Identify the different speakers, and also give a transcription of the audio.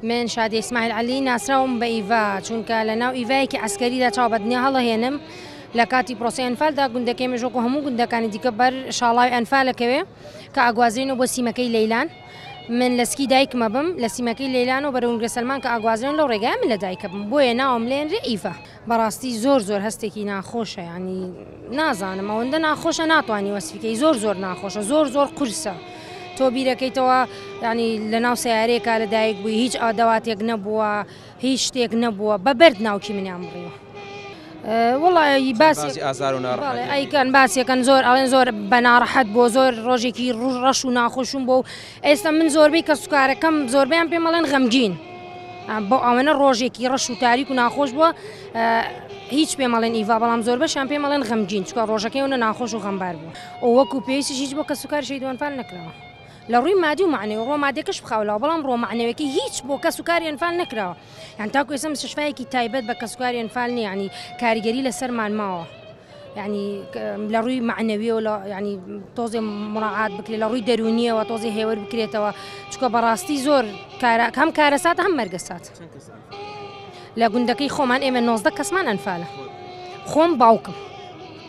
Speaker 1: من شادي اسماعيل علي ناسراوم بإيفا چونکە لەناو ئیڤایەکی عسکەریدا چاو بە دنیا هەڵەهێنم لە کاتی پرۆسی ئەنفالدا گوندەکەی مێژۆک و هەموو گوندەکانی دیکە بەر شاڵاوی ئەنفالەکەوێ کە ئاگوازرێنەوە بۆ سیمەکەی لەیلان من لە سکی دایکمە بم لە سیمەکەی لەیلان و بەرەونگرە سەلمان کە ئاگوازرێن لەو ڕێگای من لە دایکە بم بۆیە ناوم لێنرێ ئیڤا بەڕاستی زۆر هەستێکی ناخۆشە ینی نازانم ئەوەندە ناخۆشە ناتوانانی وەسفیکەی زۆر ناخۆشە زۆر قورسە تۆ بیرەکەیتەوە ینی لە ناو سیارەیەکا لە دایک بووی هیچ ئادەواتێک نەبووە هیچ شتێک نەبووە بە بەرد ناوکی منیان بڕیوە وڵی باسی
Speaker 2: ئازار و
Speaker 1: ئەیکەن باسیەکەن زۆر ئەڵێن زۆر بەناڕەحەت بۆ زۆر ڕۆژێکی ڕەش و ناخۆشم بۆ ئێستا من زۆربەی کە سوکارەکەم زۆربیان پێم ئەڵێن غەمگین بۆ ئەوەنە ڕۆژێکی ڕەش و تاریک و ناخۆش بووە هیچ پێم ئەڵێن ئیڤا بەڵام زۆربەشیان پێم ئەڵێن غەمگین چکە ڕۆژەکەی ونە ناخۆش و غەمبار بوو ئەو وەکو پێویستی هیچ بۆ کە سوکار شەیدوانفال نەکراوە لە ڕووی مادی و معنەوی ڕۆ مادێکش بخاولەوە بەڵام ڕۆ معنەوەیەکی هیچ بۆ کە سوکاری ئەنفال نەکراوە یان تاکو ئێستا مستشفایەکی تایبەت بە کە سوکاری ئەنفال نییە ینی کاریگەری لەسەرمان ماوە ینی لە ڕووی معنەویەوە ینی تۆزێ مراعات بکرێت لە ڕووی دەرونیەوە تۆزێ هێور بکرێتەوە چکە بەڕاستی زۆر هەم کارەسات هەم مەرگەسات لە گوندەکەی خۆمان ئێمە 19 کەسمان ئەنفالە خۆم باوکم